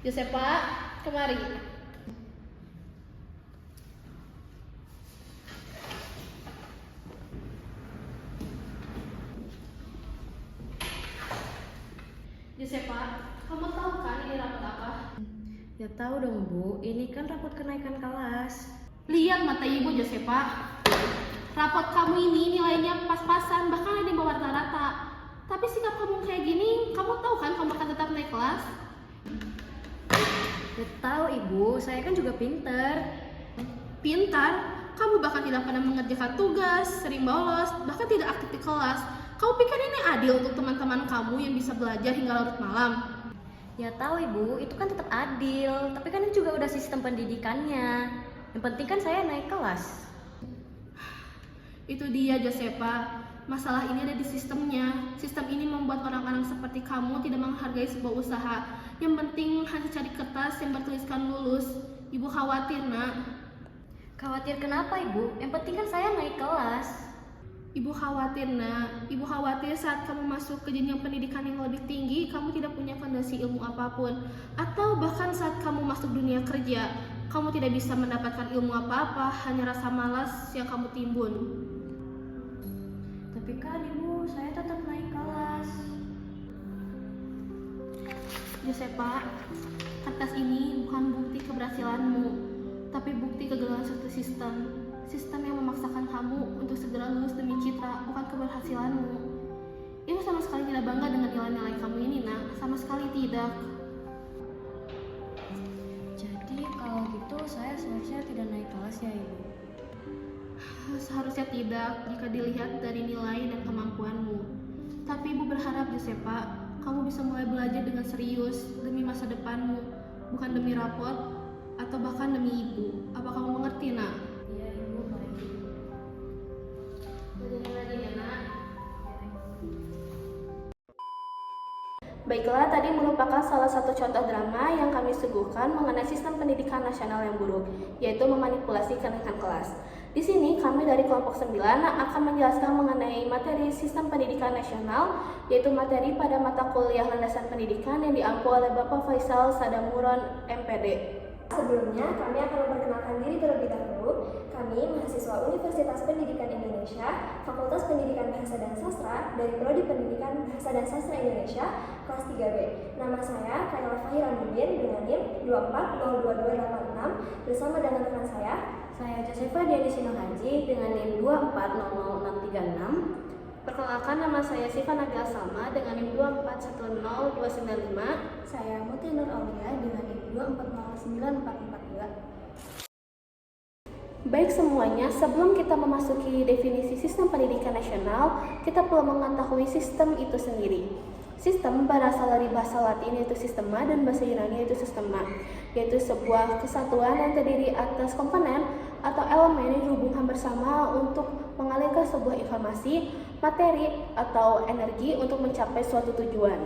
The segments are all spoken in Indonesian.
Josepa, kemari. Josepa, kamu tahu kan ini rapot apa? Ya tahu dong Bu, ini kan rapot kenaikan kelas. Lihat mata ibu Josepa. Rapot kamu ini nilainya pas-pasan, bahkan ada di bawah rata-rata. Tapi sikap kamu kayak gini, kamu tahu kan kamu akan tetap naik kelas? Ya tahu Ibu, saya kan juga pinter. Pintar, kamu bahkan tidak pernah mengerjakan tugas, sering bolos, bahkan tidak aktif di kelas. Kamu pikir ini adil untuk teman-teman kamu yang bisa belajar hingga larut malam? Ya tahu Ibu, itu kan tetap adil. Tapi kan ini juga udah sistem pendidikannya. Yang penting kan saya naik kelas. Itu dia Josepa, masalah ini ada di sistemnya. Sistem ini membuat orang-orang seperti kamu tidak menghargai sebuah usaha. Yang penting hanya cari kertas yang bertuliskan lulus. Ibu khawatir nak. Khawatir kenapa Ibu? Yang penting kan saya naik kelas. Ibu khawatir nak. Ibu khawatir saat kamu masuk ke jenjang pendidikan yang lebih tinggi, kamu tidak punya fondasi ilmu apapun. Atau bahkan saat kamu masuk dunia kerja, kamu tidak bisa mendapatkan ilmu apa-apa, hanya rasa malas yang kamu timbun. Tapi kan Ibu, saya tetap naik kelas. Josepa, kertas ini bukan bukti keberhasilanmu, tapi bukti kegagalan suatu sistem. Sistem yang memaksakan kamu untuk segera lulus demi citra, bukan keberhasilanmu. Ibu sama sekali tidak bangga dengan nilai-nilai kamu ini, nak. Sama sekali tidak. Jadi kalau gitu saya seharusnya tidak naik kelas ya Ibu? Seharusnya tidak jika dilihat dari nilai dan kemampuanmu. Tapi ibu berharap, Josepa, kamu bisa mulai belajar dengan serius demi masa depanmu, bukan demi rapot atau bahkan demi ibu. Apa kamu mengerti, nak? Iya Ibu, baik. Belajar lagi ya, nak. Baiklah, tadi merupakan salah satu contoh drama yang kami suguhkan mengenai sistem pendidikan nasional yang buruk, yaitu memanipulasi kenaikan kelas. Di sini kami dari kelompok 9 akan menjelaskan mengenai materi sistem pendidikan nasional, yaitu materi pada mata kuliah landasan pendidikan yang diampu oleh Bapak Faisal Sadamuron, MPD. Sebelumnya, kami akan memperkenalkan diri terlebih dahulu. Kami mahasiswa Universitas Pendidikan Indonesia, Fakultas Pendidikan Bahasa dan Sastra dari Prodi Pendidikan Bahasa dan Sastra Indonesia, kelas 3B. Nama saya Kayla Fahiramuddin dengan NIM 2402286 bersama dengan rekan saya Josefa Diani Sinohaji dengan NIM 2400636. Perkenalkan, nama saya Siva Nabil Salma dengan NIM 2410295. Saya Muti Nur Aulia dengan NIM 2409442. Baik semuanya, sebelum kita memasuki definisi sistem pendidikan nasional, kita perlu mengetahui sistem itu sendiri. Sistem berasal dari bahasa Latin yaitu sistema dan bahasa Yunani yaitu sistema, yaitu sebuah kesatuan yang terdiri atas komponen atau elemen yang dihubungkan bersama untuk mengalirkan sebuah informasi, materi, atau energi untuk mencapai suatu tujuan.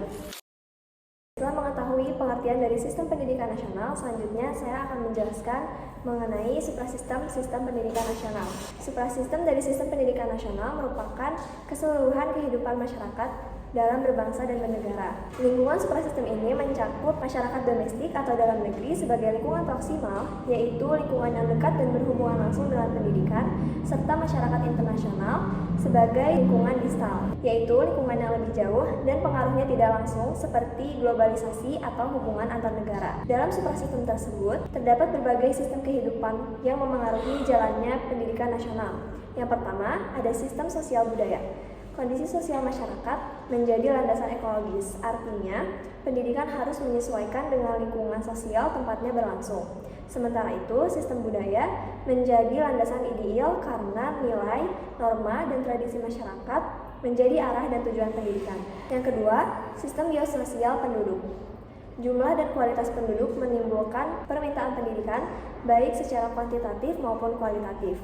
Setelah mengetahui pengertian dari sistem pendidikan nasional, selanjutnya saya akan menjelaskan mengenai suprasistem sistem pendidikan nasional. Suprasistem dari sistem pendidikan nasional merupakan keseluruhan kehidupan masyarakat dalam berbangsa dan bernegara. Lingkungan suprasistem ini mencakup masyarakat domestik atau dalam negeri sebagai lingkungan proksimal, yaitu lingkungan yang dekat dan berhubungan langsung dengan pendidikan, serta masyarakat internasional sebagai lingkungan distal, yaitu lingkungan yang lebih jauh dan pengaruhnya tidak langsung seperti globalisasi atau hubungan antar negara. Dalam suprasistem tersebut, terdapat berbagai sistem kehidupan yang memengaruhi jalannya pendidikan nasional. Yang pertama, ada sistem sosial budaya. Kondisi sosial masyarakat menjadi landasan ekologis, artinya pendidikan harus menyesuaikan dengan lingkungan sosial tempatnya berlangsung. Sementara itu, sistem budaya menjadi landasan ideal karena nilai, norma, dan tradisi masyarakat menjadi arah dan tujuan pendidikan. Yang kedua, sistem geososial penduduk. Jumlah dan kualitas penduduk menimbulkan permintaan pendidikan baik secara kuantitatif maupun kualitatif.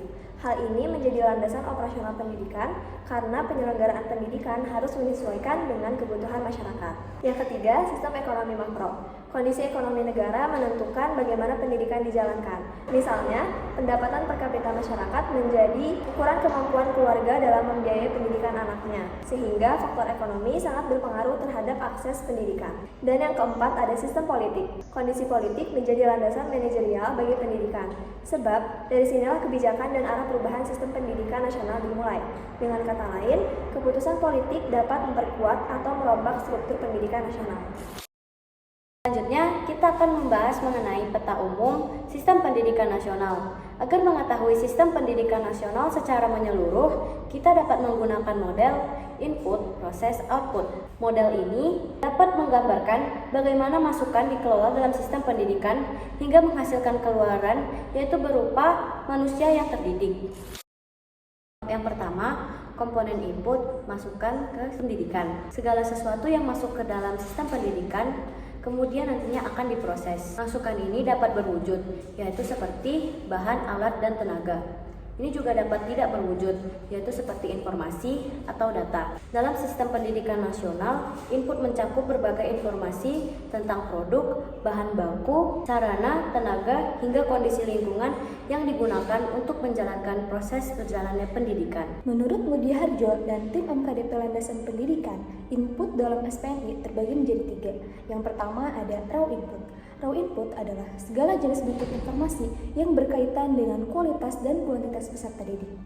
Hal ini menjadi landasan operasional pendidikan karena penyelenggaraan pendidikan harus menyesuaikan dengan kebutuhan masyarakat. Yang ketiga, sistem ekonomi makro. Kondisi ekonomi negara menentukan bagaimana pendidikan dijalankan. Misalnya, pendapatan per kapita masyarakat menjadi ukuran kemampuan keluarga dalam membiayai pendidikan anaknya, sehingga faktor ekonomi sangat berpengaruh terhadap akses pendidikan. Dan yang keempat ada sistem politik. Kondisi politik menjadi landasan manajerial bagi pendidikan, sebab dari sinilah kebijakan dan arah perubahan sistem pendidikan nasional dimulai. Dengan kata lain, keputusan politik dapat memperkuat atau merombak struktur pendidikan nasional. Selanjutnya, kita akan membahas mengenai peta umum sistem pendidikan nasional. Agar mengetahui sistem pendidikan nasional secara menyeluruh, kita dapat menggunakan model input, proses, output. Model ini dapat menggambarkan bagaimana masukan dikelola dalam sistem pendidikan hingga menghasilkan keluaran, yaitu berupa manusia yang terdidik. Yang pertama, komponen input, masukan ke pendidikan. Segala sesuatu yang masuk ke dalam sistem pendidikan kemudian nantinya akan diproses. Masukan ini dapat berwujud, yaitu seperti bahan, alat, dan tenaga. Ini juga dapat tidak berwujud, yaitu seperti informasi atau data. Dalam sistem pendidikan nasional, input mencakup berbagai informasi tentang produk, bahan baku, sarana, tenaga, hingga kondisi lingkungan yang digunakan untuk menjalankan proses berjalannya pendidikan. Menurut Mudia Harjo dan tim MKDP Landasan Pendidikan, input dalam SPNI terbagi menjadi 3. Yang pertama ada raw input. Raw input adalah segala jenis bentuk informasi yang berkaitan dengan kualitas dan kuantitas peserta didik.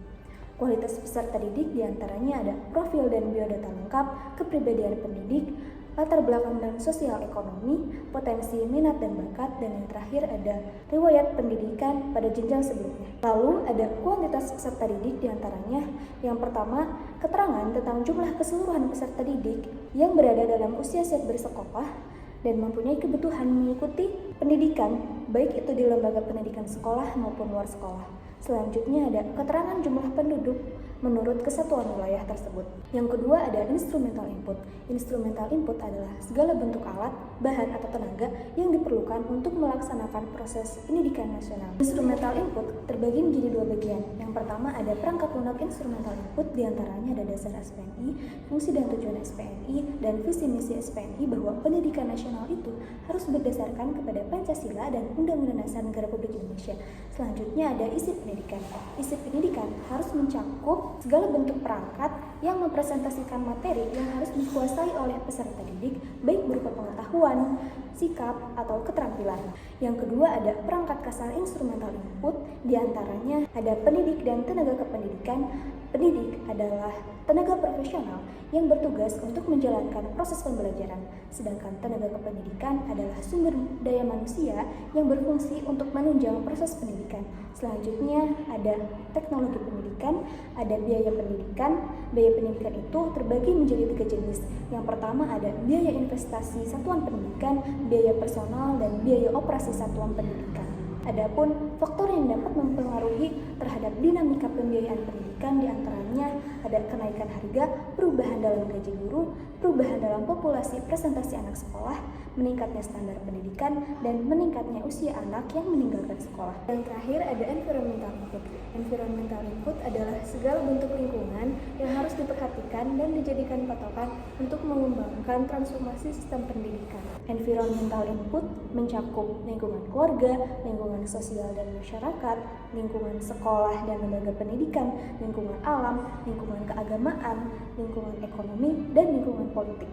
Kualitas peserta didik diantaranya ada profil dan biodata lengkap, kepribadian pendidik, latar belakang dan sosial ekonomi, potensi minat dan bakat, dan yang terakhir ada riwayat pendidikan pada jenjang sebelumnya. Lalu ada kuantitas peserta didik diantaranya yang pertama, keterangan tentang jumlah keseluruhan peserta didik yang berada dalam usia siap bersekolah dan mempunyai kebutuhan mengikuti pendidikan, baik itu di lembaga pendidikan sekolah maupun luar sekolah. Selanjutnya ada keterangan jumlah penduduk menurut kesatuan wilayah tersebut. Yang kedua ada instrumental input. Instrumental input adalah segala bentuk alat, bahan atau tenaga yang diperlukan untuk melaksanakan proses pendidikan nasional. Instrumental input terbagi menjadi 2 bagian. Yang pertama ada perangkat lunak instrumental input, diantaranya ada dasar SPNI, fungsi dan tujuan SPNI, dan visi misi SPNI bahwa pendidikan nasional itu harus berdasarkan kepada Pancasila dan Undang-Undang Dasar Negara Republik Indonesia. Selanjutnya ada isi pendidikan. Isi pendidikan harus mencakup segala bentuk perangkat yang mempresentasikan materi yang harus dikuasai oleh peserta didik, baik berupa pengetahuan, sikap, atau keterampilan. Yang kedua ada perangkat kasar instrumental input, diantaranya ada pendidik dan tenaga kependidikan. Pendidik adalah tenaga profesional yang bertugas untuk menjalankan proses pembelajaran, sedangkan tenaga kependidikan adalah sumber daya manusia yang berfungsi untuk menunjang proses pendidikan. Selanjutnya ada teknologi pendidikan, ada biaya pendidikan. Biaya pendidikan itu terbagi menjadi 3 jenis. Yang pertama ada biaya investasi satuan pendidikan, biaya personal, dan biaya operasi satuan pendidikan. Adapun faktor yang dapat mempengaruhi terhadap dinamika pembiayaan pendidikan diantaranya ada kenaikan harga, perubahan dalam gaji guru, perubahan dalam populasi presentasi anak sekolah, meningkatnya standar pendidikan, dan meningkatnya usia anak yang meninggalkan sekolah. Dan terakhir ada environmental input. Environmental input adalah segala bentuk lingkungan yang harus diperhatikan dan dijadikan patokan untuk mengembangkan transformasi sistem pendidikan. Environmental input mencakup lingkungan keluarga, lingkungan sosial dan masyarakat, lingkungan sekolah dan lembaga pendidikan, lingkungan alam, lingkungan keagamaan, lingkungan ekonomi, dan lingkungan politik.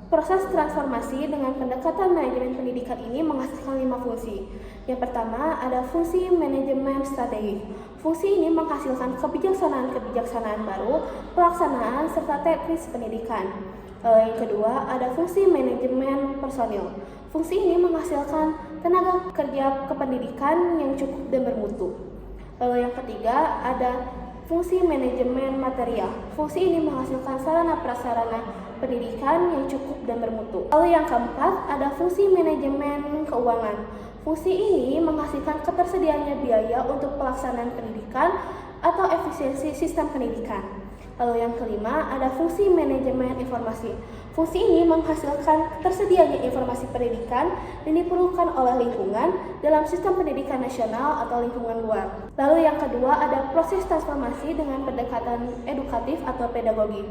Proses transformasi dengan pendekatan manajemen pendidikan ini menghasilkan 5 fungsi. Yang pertama ada fungsi manajemen strategi. Fungsi ini menghasilkan kebijaksanaan baru, pelaksanaan serta teknis pendidikan. Yang kedua ada fungsi manajemen personil. Fungsi ini menghasilkan tenaga kerja kependidikan yang cukup dan bermutu. Lalu yang ketiga ada fungsi manajemen material. Fungsi ini menghasilkan sarana prasarana pendidikan yang cukup dan bermutu. Lalu yang keempat ada fungsi manajemen keuangan. Fungsi ini menghasilkan ketersediaannya biaya untuk pelaksanaan pendidikan atau efisiensi sistem pendidikan. Lalu yang kelima ada fungsi manajemen informasi. Fungsi ini menghasilkan tersedianya informasi pendidikan yang diperlukan oleh lingkungan dalam sistem pendidikan nasional atau lingkungan luar. Lalu yang kedua ada proses transformasi dengan pendekatan edukatif atau pedagogi.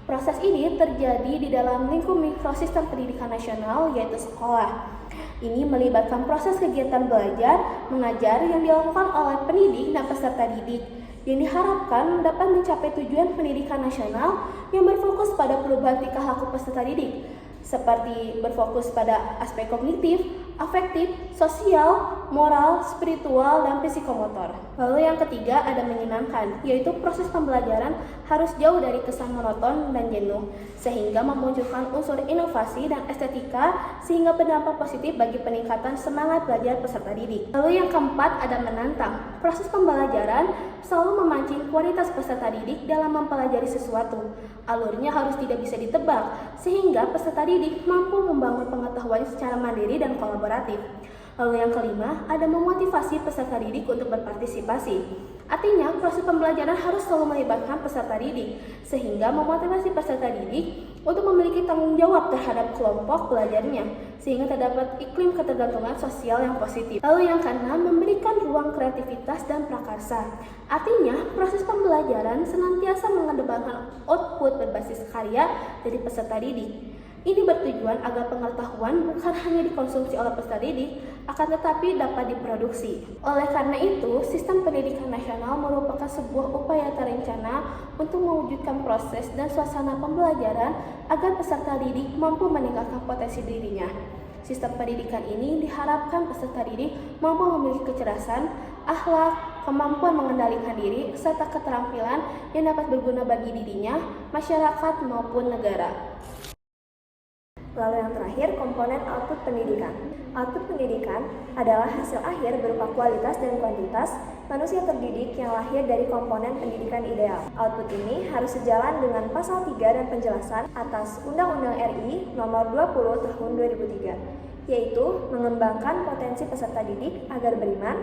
Proses ini terjadi di dalam lingkup mikrosistem pendidikan nasional yaitu sekolah. Ini melibatkan proses kegiatan belajar, mengajar yang dilakukan oleh pendidik dan peserta didik. yang diharapkan dapat mencapai tujuan pendidikan nasional yang berfokus pada perubahan tingkah laku peserta didik, seperti berfokus pada aspek kognitif, afektif, sosial, moral, spiritual, dan psikomotor. Lalu yang ketiga ada menyenangkan, yaitu proses pembelajaran harus jauh dari kesan monoton dan jenuh, sehingga memunculkan unsur inovasi dan estetika sehingga berdampak positif bagi peningkatan semangat belajar peserta didik. Lalu yang keempat ada menantang. Proses pembelajaran selalu memancing kualitas peserta didik dalam mempelajari sesuatu. Alurnya harus tidak bisa ditebak, sehingga peserta didik mampu membangun pengetahuan secara mandiri dan kolaboratif. Lalu yang kelima, ada memotivasi peserta didik untuk berpartisipasi. Artinya, proses pembelajaran harus selalu melibatkan peserta didik, sehingga memotivasi peserta didik untuk memiliki tanggung jawab terhadap kelompok belajarnya, sehingga terdapat iklim ketergantungan sosial yang positif. Lalu yang keenam, memberikan ruang kreativitas dan prakarsa. Artinya, proses pembelajaran senantiasa mengedepankan output berbasis karya dari peserta didik. Ini bertujuan agar pengetahuan bukan hanya dikonsumsi oleh peserta didik, akan tetapi dapat diproduksi. Oleh karena itu, sistem pendidikan nasional merupakan sebuah upaya terencana untuk mewujudkan proses dan suasana pembelajaran agar peserta didik mampu meningkatkan potensi dirinya. Sistem pendidikan ini diharapkan peserta didik mampu memiliki kecerdasan, akhlak, kemampuan mengendalikan diri, serta keterampilan yang dapat berguna bagi dirinya, masyarakat, maupun negara. Lalu yang terakhir, komponen output pendidikan. Output pendidikan adalah hasil akhir berupa kualitas dan kuantitas manusia terdidik yang lahir dari komponen pendidikan ideal. Output ini harus sejalan dengan pasal 3 dan penjelasan atas Undang-Undang RI Nomor 20 Tahun 2003, yaitu mengembangkan potensi peserta didik agar beriman,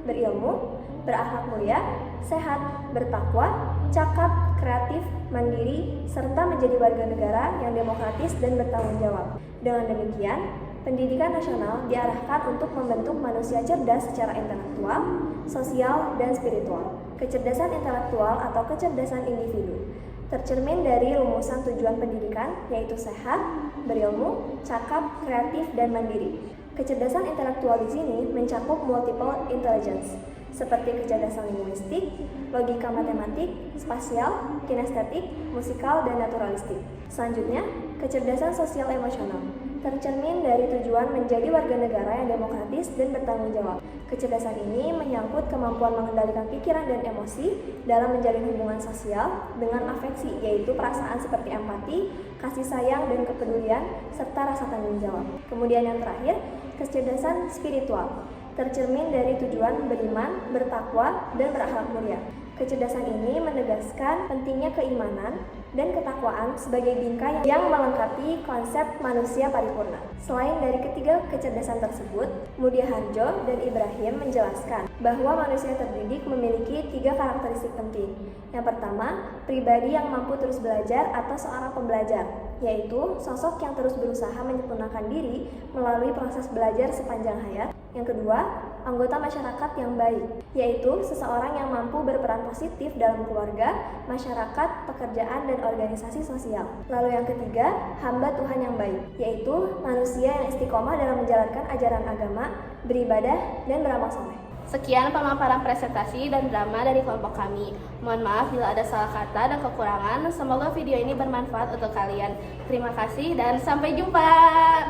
berilmu, berakhlak mulia, sehat, bertakwa, cakap, kreatif, mandiri, serta menjadi warga negara yang demokratis dan bertanggung jawab. Dengan demikian, pendidikan nasional diarahkan untuk membentuk manusia cerdas secara intelektual, sosial, dan spiritual. Kecerdasan intelektual atau kecerdasan individu tercermin dari rumusan tujuan pendidikan, yaitu sehat, berilmu, cakap, kreatif, dan mandiri. Kecerdasan intelektual di sini mencakup multiple intelligence, seperti kecerdasan linguistik, logika matematik, spasial, kinestetik, musikal, dan naturalistik. Selanjutnya, kecerdasan sosial emosional tercermin dari tujuan menjadi warga negara yang demokratis dan bertanggung jawab. Kecerdasan ini menyangkut kemampuan mengendalikan pikiran dan emosi dalam menjalin hubungan sosial dengan afeksi, yaitu perasaan seperti empati, kasih sayang, dan kepedulian, serta rasa tanggung jawab. Kemudian yang terakhir, kecerdasan spiritual tercermin dari tujuan beriman, bertakwa, dan berakhlak mulia. Kecerdasan ini menegaskan pentingnya keimanan dan ketakwaan sebagai bingkai yang melengkapi konsep manusia paripurna. Selain dari ketiga kecerdasan tersebut, Mudia Harjo dan Ibrahim menjelaskan bahwa manusia terdidik memiliki 3 karakteristik penting. Yang pertama, pribadi yang mampu terus belajar atau seorang pembelajar, yaitu sosok yang terus berusaha menyempurnakan diri melalui proses belajar sepanjang hayat. Yang kedua, anggota masyarakat yang baik, yaitu seseorang yang mampu berperan positif dalam keluarga, masyarakat, pekerjaan, dan organisasi sosial. Lalu yang ketiga, hamba Tuhan yang baik, yaitu manusia yang istiqomah dalam menjalankan ajaran agama, beribadah, dan beramal soleh. Sekian pemaparan presentasi dan drama dari kelompok kami. Mohon maaf bila ada salah kata dan kekurangan. Semoga video ini bermanfaat untuk kalian. Terima kasih dan sampai jumpa.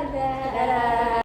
Dadah.